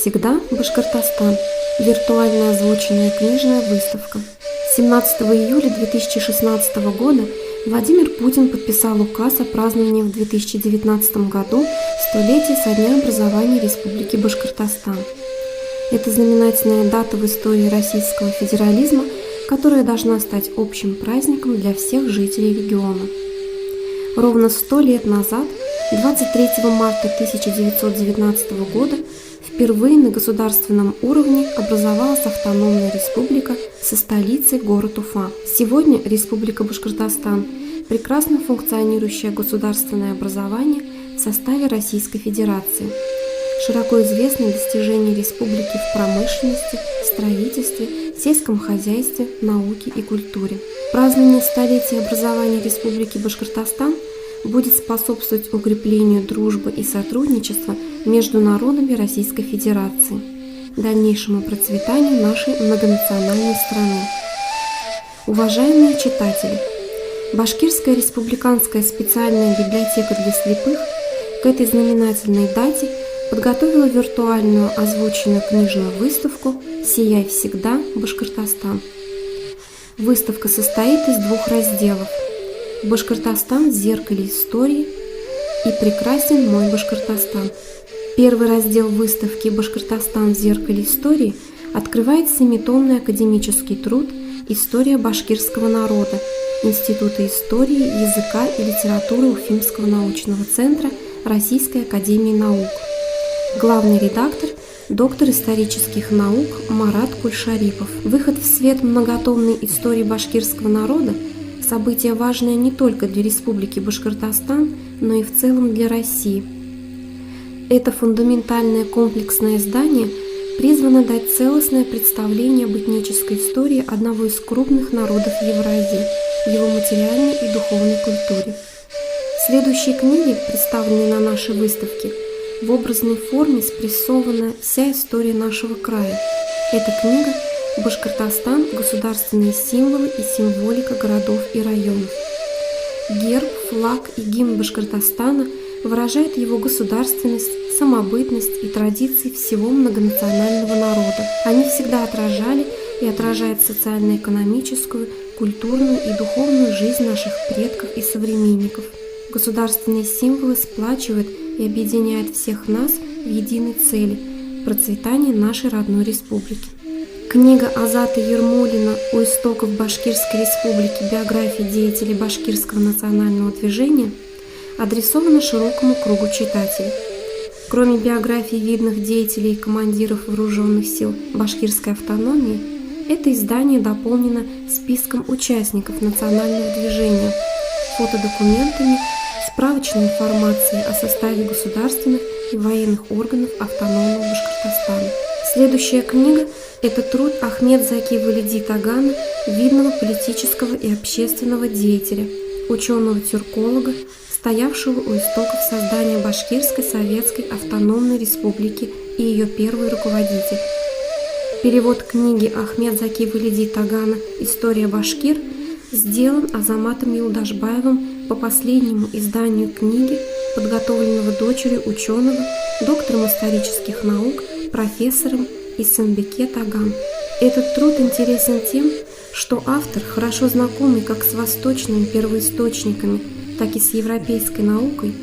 всегда, Башкортостан. Виртуальная озвученная книжная выставка. 17 июля 2016 года Владимир Путин подписал указ о праздновании в 2019 году столетия со дня образования Республики Башкортостан. Это знаменательная дата в истории российского федерализма, которая должна стать общим праздником для всех жителей региона. Ровно 100 лет назад, 23 марта 1919 года, впервые на государственном уровне образовалась автономная республика со столицей город Уфа. Сегодня Республика Башкортостан – прекрасно функционирующее государственное образование в составе Российской Федерации. Широко известны достижения республики в промышленности, строительстве, сельском хозяйстве, науке и культуре. Празднование столетия образования Республики Башкортостан будет способствовать укреплению дружбы и сотрудничества между народами Российской Федерации, дальнейшему процветанию нашей многонациональной страны. Уважаемые читатели, Башкирская республиканская специальная библиотека для слепых к этой знаменательной дате подготовила виртуальную озвученную книжную выставку «Сияй всегда, Башкортостан». Выставка состоит из двух разделов: «Башкортостан в зеркале истории» и «Прекрасен мой Башкортостан». Первый раздел выставки «Башкортостан в зеркале истории» открывает семитомный академический труд «История башкирского народа» Института истории, языка и литературы Уфимского научного центра Российской академии наук. Главный редактор – доктор исторических наук Марат Кульшарипов. Выход в свет многотомной истории башкирского народа – событие важное не только для Республики Башкортостан, но и в целом для России. Это фундаментальное комплексное издание призвано дать целостное представление об этнической истории одного из крупных народов Евразии, его материальной и духовной культуре. Следующие книги, представленные на нашей выставке, в образной форме спрессована вся история нашего края. Эта книга «Башкортостан. Государственные символы и символика городов и районов». Герб, флаг и гимн Башкортостана выражают его государственность, самобытность и традиции всего многонационального народа. Они всегда отражали и отражают социально-экономическую, культурную и духовную жизнь наших предков и современников. Государственные символы сплачивают и объединяют всех нас в единой цели – процветание нашей родной республики. Книга Азата Ермолина «У истоков Башкирской республики. Биографии деятелей башкирского национального движения» адресована широкому кругу читателей. Кроме биографий видных деятелей и командиров вооруженных сил башкирской автономии, это издание дополнено списком участников национального движения, фотодокументами, справочной информацией о составе государственных и военных органов автономного Башкортостана. Следующая книга – это труд Ахмед Заки Валиди Тагана, видного политического и общественного деятеля, ученого-тюрколога, стоявшего у истоков создания Башкирской Советской Автономной Республики и ее первый руководитель. Перевод книги Ахмед Заки Валиди Тагана «История башкир» сделан Азаматом Юлдашбаевым по последнему изданию книги, подготовленного дочерью ученого, доктором исторических наук, профессором Исенбеке Таган. Этот труд интересен тем, что автор, хорошо знакомый как с восточными первоисточниками, так и с европейской наукой,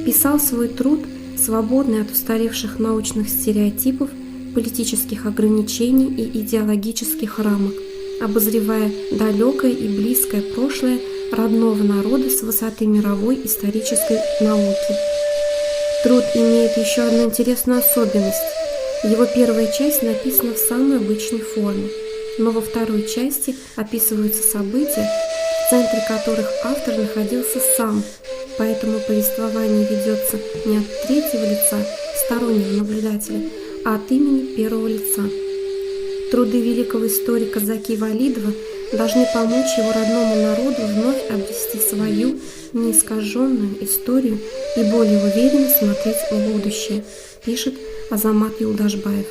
писал свой труд, свободный от устаревших научных стереотипов, политических ограничений и идеологических рамок, обозревая далекое и близкое прошлое родного народа с высоты мировой исторической науки. Труд имеет еще одну интересную особенность. Его первая часть написана в самой обычной форме, но во второй части описываются события, в центре которых автор находился сам, поэтому повествование ведется не от третьего лица, стороннего наблюдателя, а от имени первого лица. Труды великого историка Заки Валидова должны помочь его родному народу вновь обрести свою неискаженную историю и более уверенно смотреть в будущее, пишет Азамат Юлдашбаев.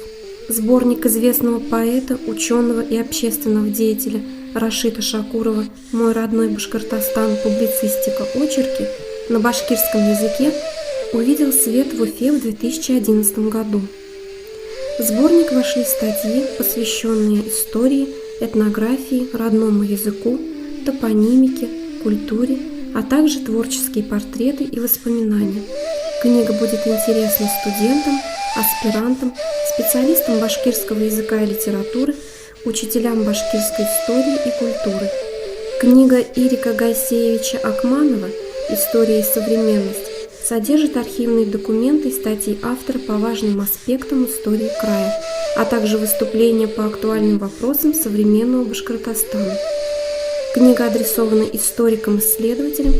Сборник известного поэта, ученого и общественного деятеля Рашида Шакурова «Мой родной Башкортостан. Публицистика. Очерки» на башкирском языке увидел свет в Уфе в 2011 году. В сборник вошли статьи, посвященные истории, этнографии, родному языку, топонимике, культуре, а также творческие портреты и воспоминания. Книга будет интересна студентам, аспирантам, специалистам башкирского языка и литературы, учителям башкирской истории и культуры. Книга Ирика Гайсеевича Акманова «История и современность» содержит архивные документы и статьи автора по важным аспектам истории края, а также выступления по актуальным вопросам современного Башкортостана. Книга адресована историкам-исследователям,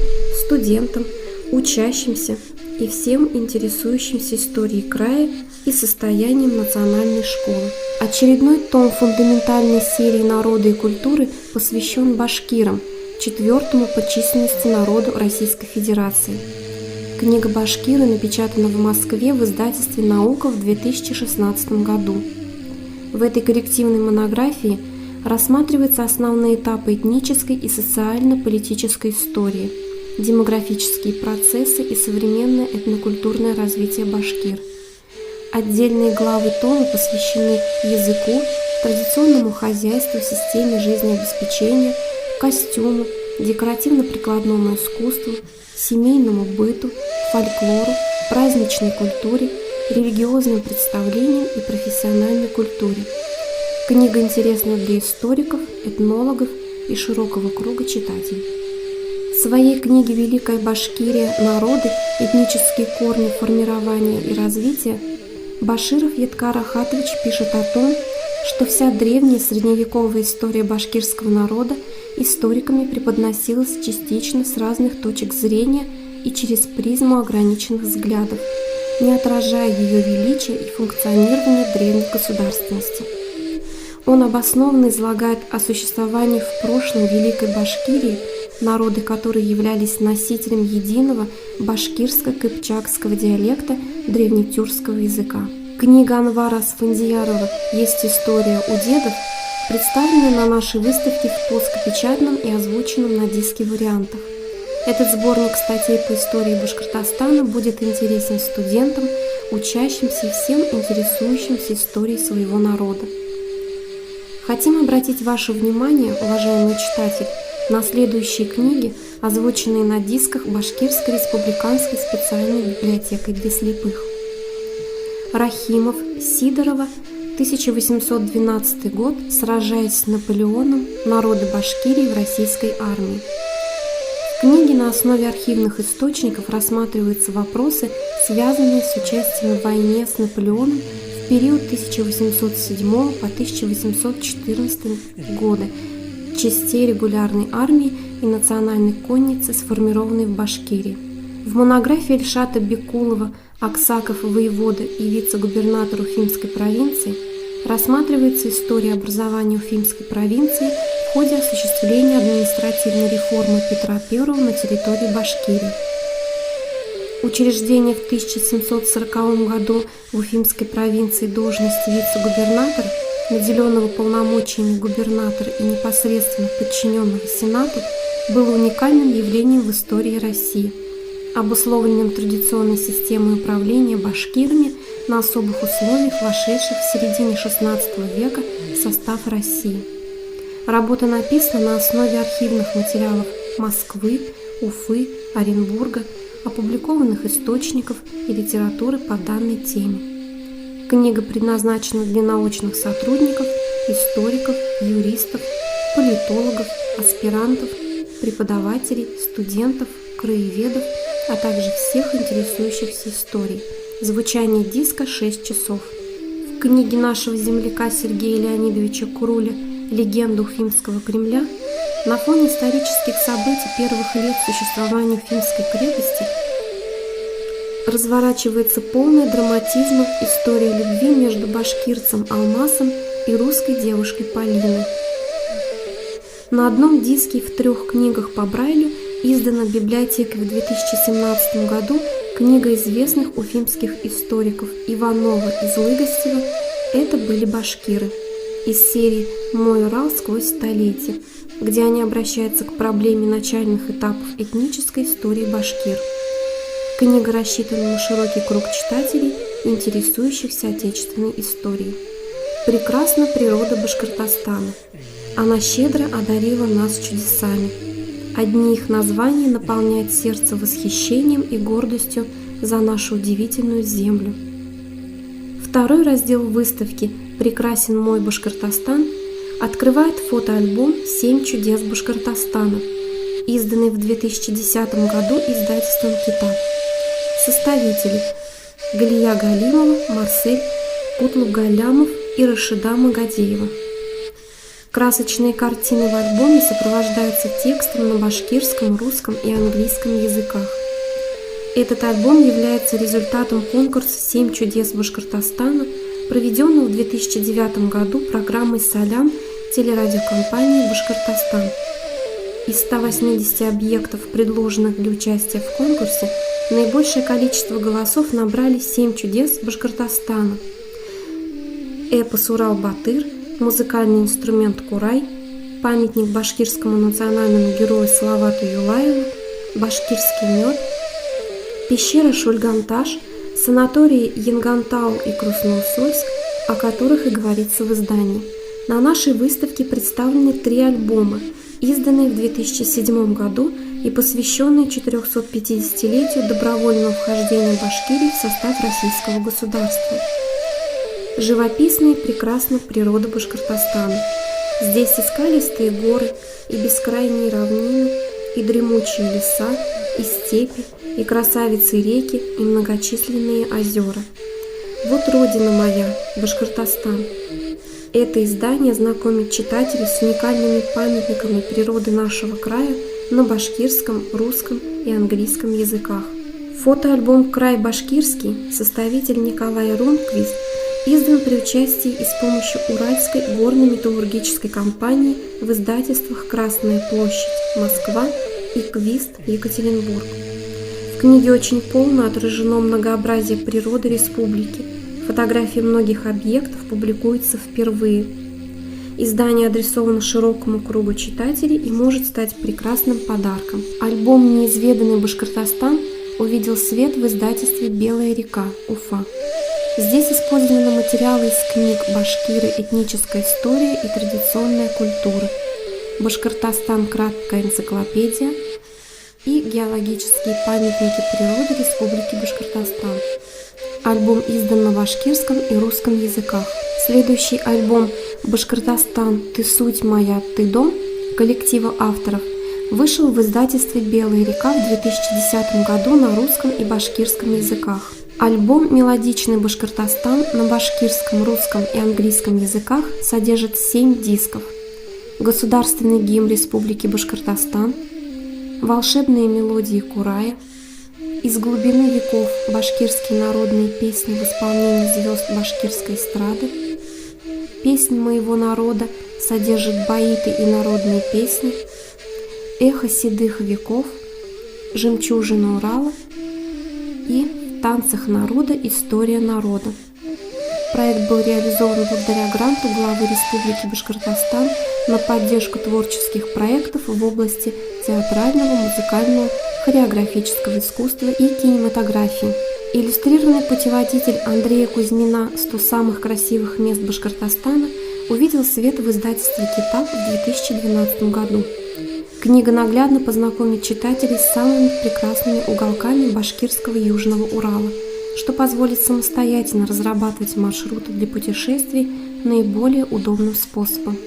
студентам, учащимся и всем интересующимся историей края и состоянием национальной школы. Очередной том фундаментальной серии «Народы и культуры» посвящен башкирам, четвертому по численности народу Российской Федерации. Книга «Башкиры» напечатана в Москве в издательстве «Наука» в 2016 году. В этой коррективной монографии рассматриваются основные этапы этнической и социально-политической истории, демографические процессы и современное этнокультурное развитие башкир. Отдельные главы тома посвящены языку, традиционному хозяйству, системе жизнеобеспечения, костюму, декоративно-прикладному искусству, семейному быту, фольклору, праздничной культуре, религиозным представлениям и профессиональной культуре. Книга интересна для историков, этнологов и широкого круга читателей. В своей книге «Великая Башкирия. Народы, этнические корни, формирования и развития» Баширов Едкар Ахатович пишет о том, что вся древняя средневековая история башкирского народа историками преподносилась частично с разных точек зрения и через призму ограниченных взглядов, не отражая ее величия и функционирования древней государственности. Он обоснованно излагает о существовании в прошлом Великой Башкирии, народы которые являлись носителем единого башкирско-кыпчакского диалекта древнетюркского языка. Книга Анвара Асфандиярова «Есть история у дедов» представлена на нашей выставке в плоскопечатном и озвученном на диске вариантах. Этот сборник статей по истории Башкортостана будет интересен студентам, учащимся и всем интересующимся историей своего народа. Хотим обратить ваше внимание, уважаемый читатель, на следующие книги, озвученные на дисках Башкирской республиканской специальной библиотекой для слепых. Рахимов, Сидорова, 1812 год, сражаясь с Наполеоном, народы Башкирии в российской армии. В книге на основе архивных источников рассматриваются вопросы, связанные с участием в войне с Наполеоном в период 1807 по 1814 годы частей регулярной армии и национальной конницы, сформированной в Башкирии. В монографии Эльшата Бекулова «Аксаков воевода и вице-губернатор Уфимской провинции» рассматривается история образования Уфимской провинции в ходе осуществления административной реформы Петра I на территории Башкирии. Учреждение в 1740 году в Уфимской провинции должности вице-губернатора, наделенного полномочиями губернатора и непосредственно подчиненного Сенату, было уникальным явлением в истории России, обусловленным традиционной системой управления башкирами на особых условиях, вошедших в середине XVI века в состав России. Работа написана на основе архивных материалов Москвы, Уфы, Оренбурга, опубликованных источников и литературы по данной теме. Книга предназначена для научных сотрудников, историков, юристов, политологов, аспирантов, преподавателей, студентов, краеведов, а также всех интересующихся историей. Звучание диска 6 часов. В книге нашего земляка Сергея Леонидовича Куруля «Легенда Уфимского Кремля» на фоне исторических событий первых лет существования Уфимской крепости разворачивается полная драматизма история любви между башкирцем Алмасом и русской девушкой Полиной. На одном диске в 3 книгах по Брайлю издана библиотекой в 2017 году книга известных уфимских историков Иванова и Злыгостева «Это были башкиры» из серии «Мой Урал сквозь столетия», где они обращаются к проблеме начальных этапов этнической истории башкир. Книга рассчитана на широкий круг читателей интересующихся отечественной историей. Прекрасна природа Башкортостана. Она щедро одарила нас чудесами. Одни их названия наполняют сердце восхищением и гордостью за нашу удивительную землю. Второй раздел выставки «Прекрасен мой Башкортостан» открывает фотоальбом «7 чудес Башкортостана», изданный в 2010 году издательством «Китап». Составители – Галия Галимова, Марсель Кутлук-Галямов и Рашида Магадеева. Красочные картины в альбоме сопровождаются текстом на башкирском, русском и английском языках. Этот альбом является результатом конкурса «7 чудес Башкортостана», проведенного в 2009 году программой «Салям» телерадиокомпании «Башкортостан». Из 180 объектов, предложенных для участия в конкурсе, наибольшее количество голосов набрали 7 чудес Башкортостана: эпос «Урал-Батыр», музыкальный инструмент «Курай», памятник башкирскому национальному герою Салавату Юлаеву, башкирский мед, пещера Шульганташ, санатории Янгантау и Красноусольск, о которых и говорится в издании. На нашей выставке представлены 3 альбома, изданные в 2007 году и посвященные 450-летию добровольного вхождения Башкирии в состав российского государства. Живописна и прекрасна природа Башкортостана. Здесь и скалистые горы, и бескрайние равнины, и дремучие леса, и степи, и красавицы реки, и многочисленные озера. Вот родина моя, Башкортостан. Это издание знакомит читателей с уникальными памятниками природы нашего края на башкирском, русском и английском языках. Фотоальбом «Край башкирский» составитель Николай Рунквист издан при участии и с помощью Уральской горно-металлургической компании в издательствах «Красная площадь», Москва и «Квист», Екатеринбург. В книге очень полно отражено многообразие природы республики. Фотографии многих объектов публикуются впервые. Издание адресовано широкому кругу читателей и может стать прекрасным подарком. Альбом «Неизведанный Башкортостан» увидел свет в издательстве «Белая река», Уфа. Здесь использованы материалы из книг «Башкиры. Этническая история и традиционная культура», «Башкортостан. Краткая энциклопедия» и «Геологические памятники природы Республики Башкортостан». Альбом издан на башкирском и русском языках. Следующий альбом «Башкортостан. Ты суть моя, ты дом» коллектива авторов вышел в издательстве «Белая река» в 2010 году на русском и башкирском языках. Альбом «Мелодичный Башкортостан» на башкирском, русском и английском языках содержит 7 дисков. Государственный гимн Республики Башкортостан, волшебные мелодии Курая, из глубины веков башкирские народные песни в исполнении звезд башкирской эстрады, песнь моего народа содержит баиты и народные песни, эхо седых веков, жемчужина Урала и в танцах народа история народа. Проект был реализован благодаря гранту главы Республики Башкортостан на поддержку творческих проектов в области театрального, музыкального, хореографического искусства и кинематографии. Иллюстрированный путеводитель Андрея Кузьмина «100 самых красивых мест Башкортостана» увидел свет в издательстве «Китап» в 2012 году. Книга наглядно познакомит читателей с самыми прекрасными уголками башкирского Южного Урала, что позволит самостоятельно разрабатывать маршруты для путешествий наиболее удобным способом.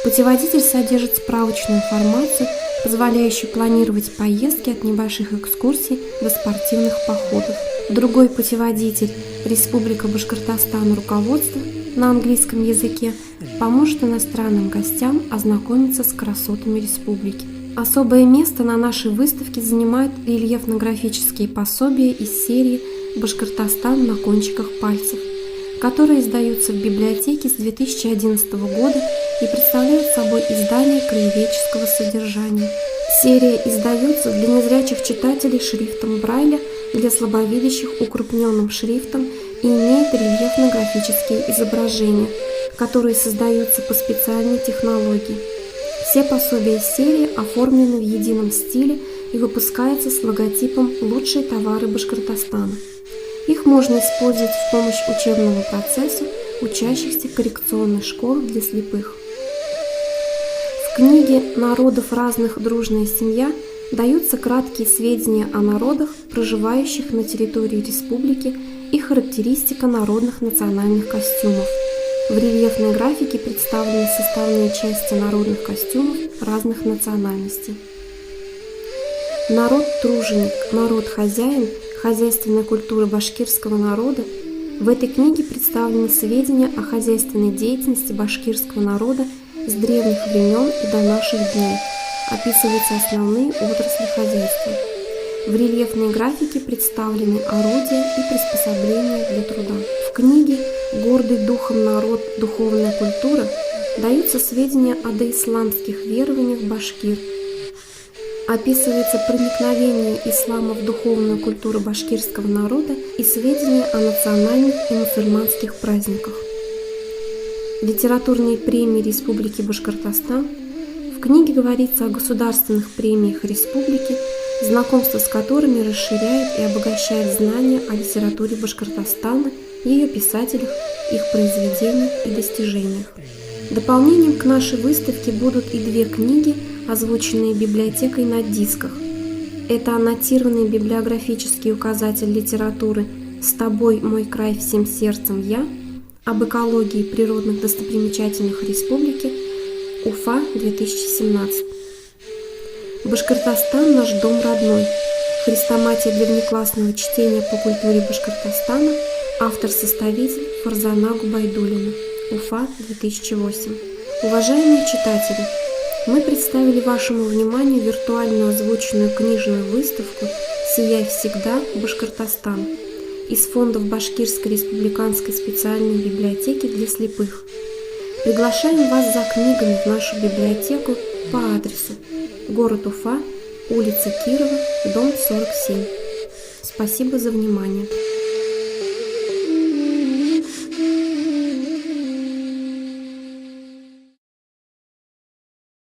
Путеводитель содержит справочную информацию, позволяющую планировать поездки от небольших экскурсий до спортивных походов. Другой путеводитель «Республика Башкортостан. Руководство» на английском языке поможет иностранным гостям ознакомиться с красотами республики. Особое место на нашей выставке занимают рельефно-графические пособия из серии «Башкортостан на кончиках пальцев», которые издаются в библиотеке с 2011 года и представляют собой издание краеведческого содержания. Серия издается для незрячих читателей шрифтом Брайля, для слабовидящих укрупненным шрифтом и имеет рельефно-графические изображения, которые создаются по специальной технологии. Все пособия серии оформлены в едином стиле и выпускаются с логотипом «Лучшие товары Башкортостана». Их можно использовать в помощь учебному процессу учащихся коррекционной школы для слепых. В книге «Народов разных дружная семья» даются краткие сведения о народах, проживающих на территории республики, и характеристика народных национальных костюмов. В рельефной графике представлены составные части народных костюмов разных национальностей. Народ-труженик, народ-хозяин, хозяйственная культура башкирского народа. В этой книге представлены сведения о хозяйственной деятельности башкирского народа с древних времен и до наших дней. Описываются основные отрасли хозяйства. В рельефной графике представлены орудия и приспособления для труда. В книге «Гордый духом народ. Духовная культура» даются сведения о доисламских верованиях башкир. Описывается проникновение ислама в духовную культуру башкирского народа и сведения о национальных и мусульманских праздниках. Литературные премии Республики Башкортостан. В книге говорится о государственных премиях республики, знакомство с которыми расширяет и обогащает знания о литературе Башкортостана, ее писателях, их произведениях и достижениях. Дополнением к нашей выставке будут и две книги, озвученные библиотекой на дисках. Это аннотированный библиографический указатель литературы «С тобой, мой край, всем сердцем я» об экологии природных достопримечательных республики, Уфа, 2017. Башкортостан – наш дом родной. Хрестоматия для внеклассного чтения по культуре Башкортостана. Автор-составитель Фарзана Губайдуллина. Уфа, 2008. Уважаемые читатели, мы представили вашему вниманию виртуальную озвученную книжную выставку «Сияй всегда, Башкортостан» из фондов Башкирской республиканской специальной библиотеки для слепых. Приглашаем вас за книгами в нашу библиотеку по адресу: город Уфа, улица Кирова, дом 47. Спасибо за внимание.